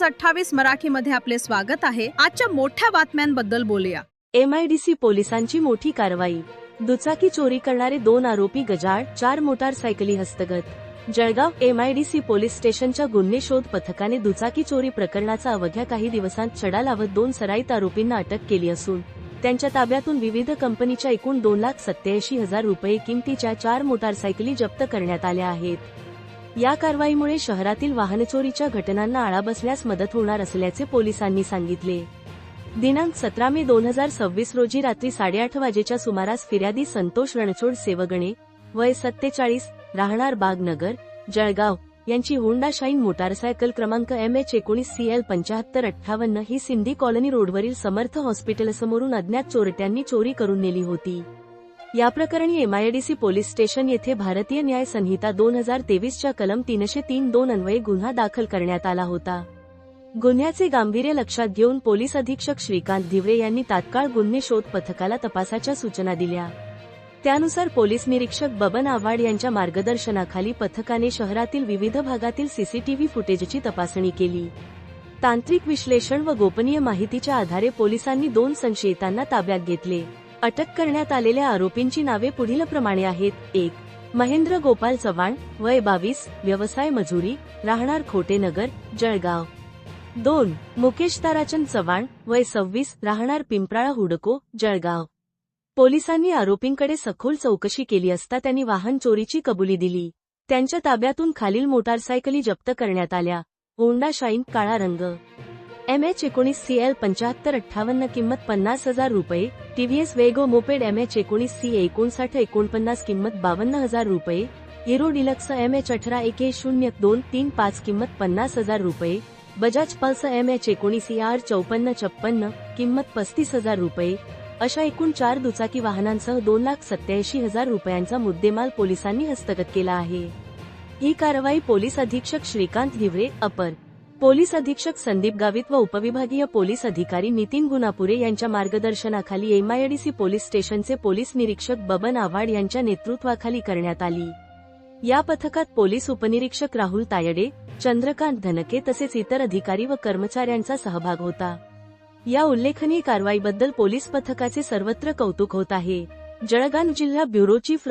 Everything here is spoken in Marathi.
न्यूज 28 मराठीमध्ये आपले स्वागत आहे। आजच्या मोठ्या बातम्यांबद्दल बोलूया। MIDC पोलिसांची मोठी कारवाई। दुचाकी चोरी करणारे 2 आरोपी गजाआड, 4 मोटारसायकली हस्तगत। जळगाव MIDC पोलीस स्टेशनच्या गुन्हे शोध पथकाने दुचाकी चोरी प्रकरणाचा अवघ्या काही दिवसांत छडा लावत 2 सराईत आरोपींना अटक केली असून त्यांच्या ताब्यातून विविध कंपनीच्या एकूण 2,87,000 रुपये किमतीच्या 4 मोटारसायकली जप्त करण्यात आल्या आहेत। या कारवाईमुळे शहरातील वाहनचोरीच्या घटनांना आळा बसण्यास मदत होणार असल्याचे पोलिसांनी सांगितले। दिनांक 17 मे 2026 रोजी रात्री 8:30 वाजेच्या सुमारास फिर्यादी संतोष रणछोड सेवगणे, वय 47, राहणार बागनगर, जळगाव यांची होंडा शाईन मोटारसायकल क्रमांक MH19CL 7558 ही सिंधी कॉलनी रोडवरील समर्थ हॉस्पिटलसमोरून अज्ञात चोरट्यांनी चोरी करून नेली होती। या प्रकरणी MIDC पोलीस स्टेशन येथे भारतीय न्याय संहिता 2023 च्या कलम 303(2) अन्वये गुन्हा दाखल करण्यात आला होता। गुन्ह्याचे गांभीर्य लक्षात घेऊन पोलीस अधीक्षक श्रीकांत धिवरे यांनी तात्काळ गुन्हे शोध पथकाला तपासाच्या सूचना दिल्या। त्यानुसार पोलीस निरीक्षक बबन आव्हाड यांच्या मार्गदर्शनाखाली पथकाने शहरातील विविध भागातील CCTV फुटेजची तपासणी केली। तांत्रिक विश्लेषण व गोपनीय माहितीच्या आधारे पोलिसांनी 2 संशयितांना ताब्यात घेतले। अटक करण्यात आलेल्या आरोपींची नावे पुढीलप्रमाणे आहेत। 1. महेंद्र गोपाल चव्हाण, वय 22, व्यवसाय मजुरी, राहणार खोटेनगर, जळगाव। 2. मुकेश ताराचंद चव्हाण, वय 26, राहणार पिंपराळा हुडको, जळगाव। पोलिसांनी आरोपींकडे सखोल चौकशी केली असता त्यांनी वाहन चोरीची कबुली दिली। त्यांच्या ताब्यातून खालील मोटारसायकली जप्त करण्यात आल्या: होंडा शाईन काळा रंग, MH19CL 7558 किंमत 50,000 रुपये, TVS वेगो मोपेड MH19C 5949 किंमत 52,000 रुपये, हिरो डिलक्स MH18 AK0235 किंमत 50,000 रुपये, बजाज पल्स MH19R 5456 किंमत 35,000 रुपये, अशा एकूण 4 दुचाकी वाहनांसह 2,87,000 रुपयांचा मुद्देमाल पोलिसांनी हस्तगत केला आहे। ही कारवाई पोलीस अधीक्षक श्रीकांत धिवरे, अपर पोलीस अधीक्षक संदीप गावित व उपविभागीय पोलीस अधिकारी नितीन गुनापुरे यांच्या मार्गदर्शनाखाली MIDC पोलीस स्टेशनचे पोलीस निरीक्षक बबन आव्हाड यांच्या नेतृत्वाखाली करण्यात आली। या पथकात पोलीस उपनिरीक्षक राहुल तायडे, चंद्रकांत धनके तसेच इतर अधिकारी व कर्मचाऱ्यांचा सहभाग होता। या उल्लेखनीय कारवाईबद्दल पोलीस पथकाचे सर्वत्र कौतुक होत आहे। जळगाव जिल्हा ब्युरो चीफ